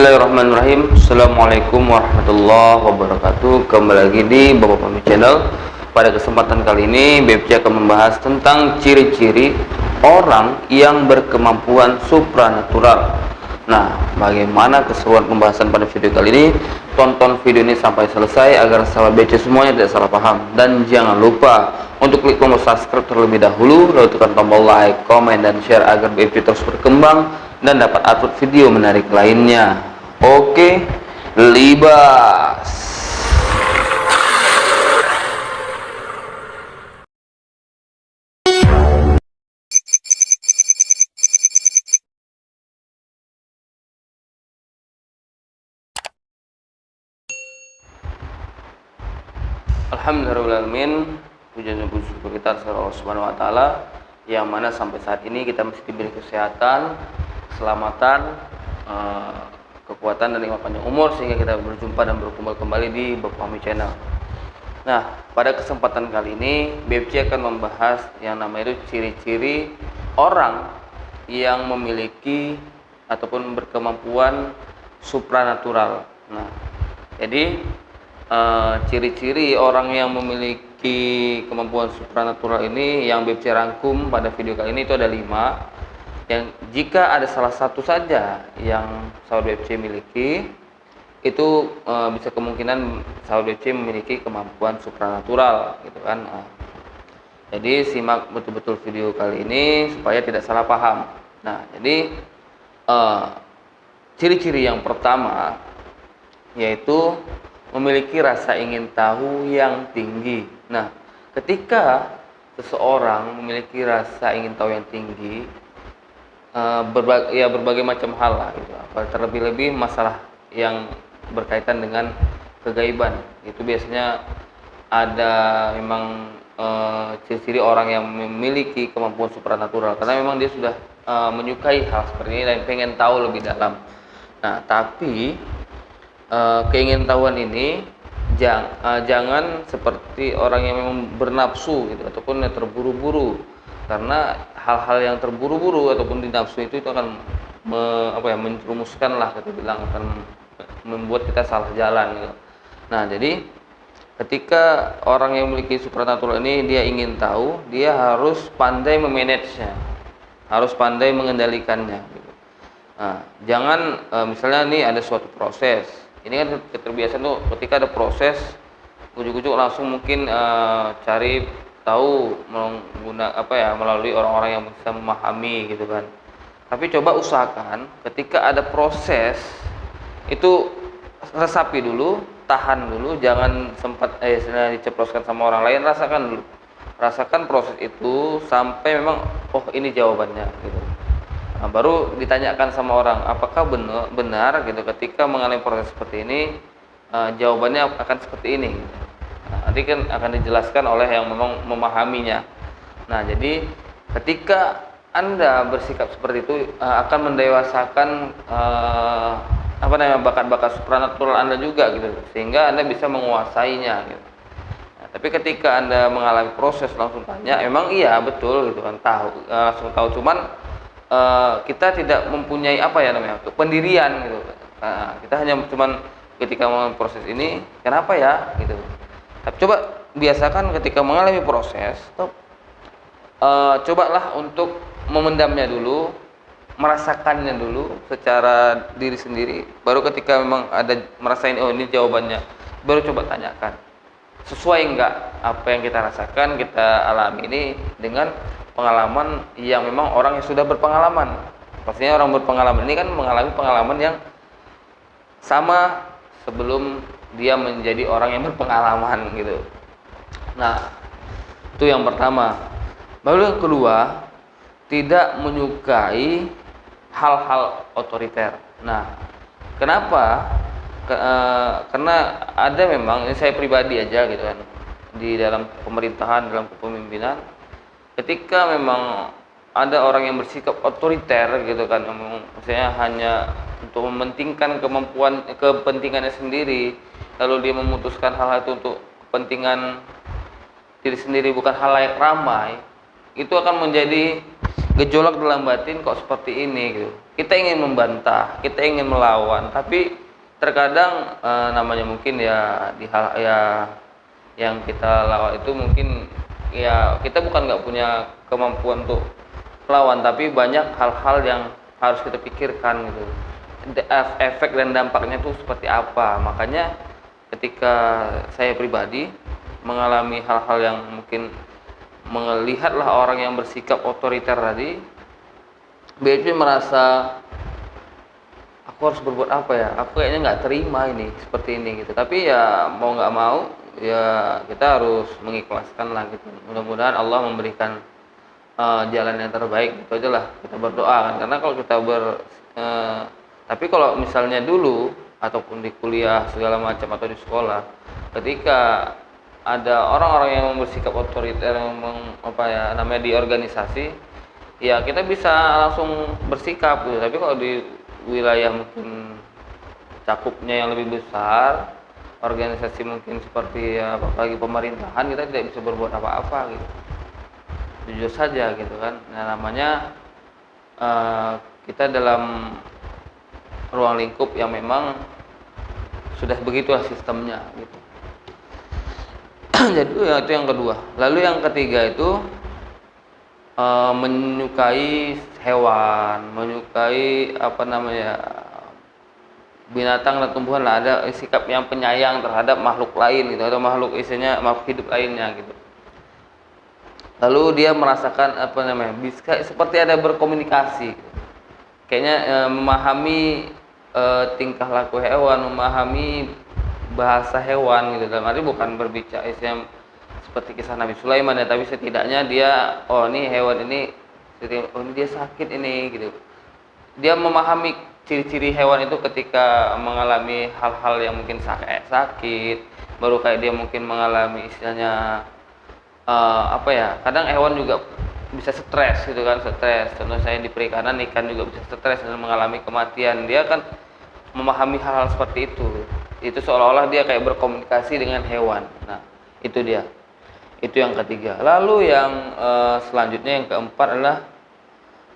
Bismillahirrahmanirrahim. Assalamualaikum warahmatullahi wabarakatuh. Kembali lagi di Bapak Pami Channel. Pada kesempatan kali ini BFC akan membahas tentang ciri-ciri orang yang berkemampuan supranatural. Nah, bagaimana keseruan pembahasan pada video kali ini? Tonton video ini sampai selesai agar sahabat BFC semuanya tidak salah paham. Dan jangan lupa untuk klik tombol subscribe terlebih dahulu, lalu tekan tombol like, komen, dan share agar BFC terus berkembang dan dapat upload video menarik lainnya. Oke, libas. Alhamdulillahirrahmanirrahim. Puji dan syukur kita kepada Allah Subhanahu wa taala yang mana sampai saat ini kita masih diberi kesehatan, keselamatan, kekuatan dan nikmat panjang umur sehingga kita berjumpa dan berkumpul kembali di Bapak Pami Channel. Nah, pada kesempatan kali ini BFC akan membahas yang namanya itu ciri-ciri orang yang memiliki ataupun berkemampuan supranatural. Nah, jadi ciri-ciri orang yang memiliki kemampuan supranatural ini yang BFC rangkum pada video kali ini itu ada 5. Yang jika ada salah satu saja yang sahabat BFC miliki, itu bisa kemungkinan sahabat BFC memiliki kemampuan supranatural, gitu kan. Jadi simak betul-betul video kali ini supaya tidak salah paham. Nah, jadi ciri-ciri yang pertama yaitu memiliki rasa ingin tahu yang tinggi. Nah, ketika seseorang memiliki rasa ingin tahu yang tinggi, berbagai macam hal lah gitu. Terlebih-lebih masalah yang berkaitan dengan kegaiban. Itu biasanya ada memang ciri-ciri orang yang memiliki kemampuan supranatural karena memang dia sudah menyukai hal seperti ini dan pengen tahu lebih dalam. Nah, tapi keingintahuan ini jangan seperti orang yang memang bernafsu gitu ataupun yang terburu-buru, karena hal-hal yang terburu-buru ataupun dinafsu itu akan menjerumuskan lah, kita bilang akan membuat kita salah jalan gitu. Nah, jadi ketika orang yang memiliki supranatural ini dia ingin tahu, dia harus pandai memanagenya, harus pandai mengendalikannya gitu. Nah, jangan misalnya nih ada suatu proses. Ini kan keterbiasaan tuh ketika ada proses ujuk-ujuk langsung mungkin cari tahu melalui orang-orang yang bisa memahami gitu kan. Tapi coba usahakan ketika ada proses itu resapi dulu, tahan dulu, jangan sempat diceploskan sama orang lain, rasakan dulu. Rasakan proses itu sampai memang ini jawabannya gitu. Nah, baru ditanyakan sama orang apakah benar gitu ketika mengalami proses seperti ini jawabannya akan seperti ini. Nah, nanti kan akan dijelaskan oleh yang memang memahaminya. Nah, jadi ketika Anda bersikap seperti itu akan mendewasakan bakat-bakat supranatural Anda juga gitu, sehingga Anda bisa menguasainya gitu. Nah, tapi ketika Anda mengalami proses langsung tanya, memang iya betul gitu kan, langsung tahu, cuman kita tidak mempunyai pendirian gitu. Nah, kita hanya cuman ketika mengalami proses ini kenapa ya gitu. Tapi coba biasakan ketika mengalami proses, cobalah untuk memendamnya dulu, merasakannya dulu secara diri sendiri. Baru ketika memang ada merasain ini jawabannya, baru coba tanyakan. Sesuai enggak apa yang kita rasakan, kita alami ini dengan pengalaman yang memang orang yang sudah berpengalaman. Pastinya orang berpengalaman ini kan mengalami pengalaman yang sama sebelum dia menjadi orang yang berpengalaman gitu. Nah, itu yang pertama. Lalu yang kedua, tidak menyukai hal-hal otoriter. Nah, kenapa? Karena ada memang, ini saya pribadi aja gitu kan, di dalam pemerintahan, dalam kepemimpinan, ketika memang ada orang yang bersikap otoriter gitu kan, misalnya hanya untuk mementingkan kepentingannya sendiri, lalu dia memutuskan hal itu untuk kepentingan diri sendiri, bukan hal yang ramai, itu akan menjadi gejolak dalam batin kok seperti ini gitu. Kita ingin membantah, kita ingin melawan, tapi terkadang namanya mungkin ya di hal ya yang kita lawan itu mungkin ya kita bukan nggak punya kemampuan untuk melawan, tapi banyak hal-hal yang harus kita pikirkan gitu. Efek dan dampaknya itu seperti apa. Makanya ketika saya pribadi mengalami hal-hal yang mungkin melihatlah orang yang bersikap otoriter tadi, BP merasa aku harus berbuat apa ya, aku kayaknya nggak terima ini seperti ini gitu. Tapi ya mau nggak mau ya kita harus mengikhlaskan lah gitu. Mudah-mudahan Allah memberikan jalan yang terbaik, itu aja lah kita berdoa kan. Karena kalau kita tapi kalau misalnya dulu ataupun di kuliah segala macam atau di sekolah, ketika ada orang-orang yang bersikap otoriter yang namanya di organisasi, ya kita bisa langsung bersikap gitu. Tapi kalau di wilayah mungkin cakupnya yang lebih besar, organisasi mungkin seperti ya apalagi pemerintahan, kita tidak bisa berbuat apa-apa gitu. Jujur saja gitu kan. Nah, namanya kita dalam ruang lingkup yang memang sudah begitulah sistemnya gitu. Jadi itu yang kedua. Lalu yang ketiga itu menyukai hewan, menyukai binatang dan tumbuhan lah, ada sikap yang penyayang terhadap makhluk lain gitu, atau makhluk hidup lainnya gitu. Lalu dia merasakan bisa seperti ada berkomunikasi, kayaknya memahami tingkah laku hewan, memahami bahasa hewan gitu. Dalam arti bukan berbicara seperti kisah Nabi Sulaiman ya, tapi setidaknya dia ini hewan ini dia sakit ini gitu. Dia memahami ciri-ciri hewan itu ketika mengalami hal-hal yang mungkin sakit, baru kayak dia mungkin mengalami istilahnya kadang hewan juga bisa stres gitu kan, stres. Contoh saya di perikanan, ikan juga bisa stres dan mengalami kematian. Dia kan memahami hal-hal seperti itu seolah-olah dia kayak berkomunikasi dengan hewan. Nah, itu dia, itu yang ketiga. Lalu yang selanjutnya yang keempat adalah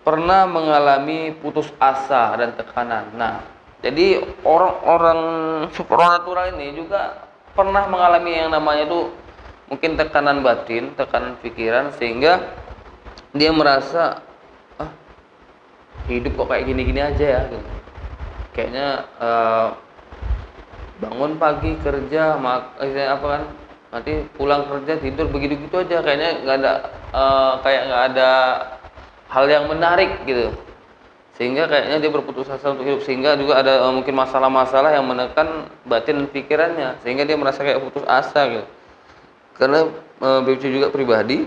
pernah mengalami putus asa dan tekanan. Nah, jadi orang-orang supernatural ini juga pernah mengalami yang namanya itu mungkin tekanan batin, tekanan pikiran, sehingga dia merasa hidup kok kayak gini-gini aja ya gitu. Kayaknya bangun pagi kerja nanti pulang kerja tidur begitu-gitu aja, kayaknya nggak ada hal yang menarik gitu, sehingga kayaknya dia berputus asa untuk hidup, sehingga juga ada mungkin masalah-masalah yang menekan batin pikirannya, sehingga dia merasa kayak putus asa gitu. Karena BC juga pribadi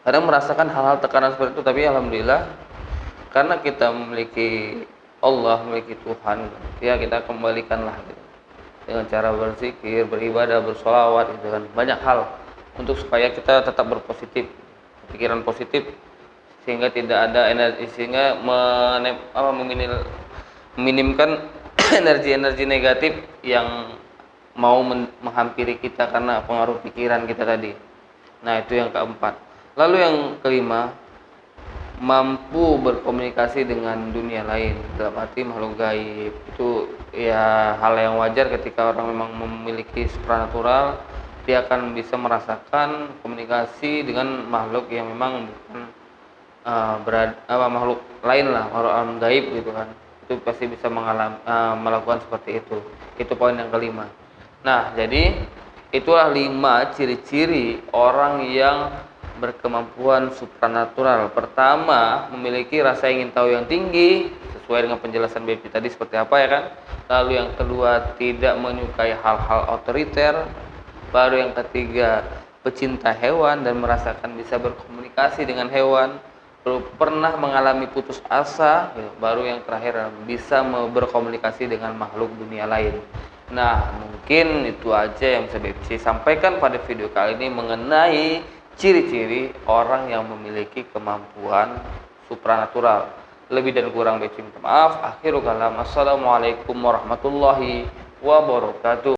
kadang merasakan hal-hal tekanan seperti itu, tapi alhamdulillah karena kita memiliki Allah, memiliki Tuhan, ya kita kembalikanlah gitu, dengan cara berzikir, beribadah, bersolawat gitu kan, banyak hal untuk supaya kita tetap berpositif, pikiran positif, sehingga tidak ada energi, sehingga meminimkan energi-energi negatif yang mau menghampiri kita karena pengaruh pikiran kita tadi. Nah, itu yang keempat. Lalu yang kelima, mampu berkomunikasi dengan dunia lain, dalam arti makhluk gaib. Itu ya hal yang wajar ketika orang memang memiliki supranatural, dia akan bisa merasakan komunikasi dengan makhluk yang memang bukan makhluk lain lah, makhluk alam gaib gitu kan. Itu pasti bisa melakukan seperti itu. Itu poin yang kelima. Nah, jadi itulah 5 ciri-ciri orang yang berkemampuan supranatural. Pertama, memiliki rasa ingin tahu yang tinggi, sesuai dengan penjelasan BP tadi seperti apa ya kan. Lalu yang kedua, tidak menyukai hal-hal otoriter. Baru yang ketiga, pecinta hewan dan merasakan bisa berkomunikasi dengan hewan. Baru pernah mengalami putus asa. Baru yang terakhir, bisa berkomunikasi dengan makhluk dunia lain. Nah, mungkin itu aja yang bisa BP sampaikan pada video kali ini mengenai ciri-ciri orang yang memiliki kemampuan supranatural. Lebih dan kurang, minta maaf. Akhirul kalam. Assalamualaikum warahmatullahi wabarakatuh.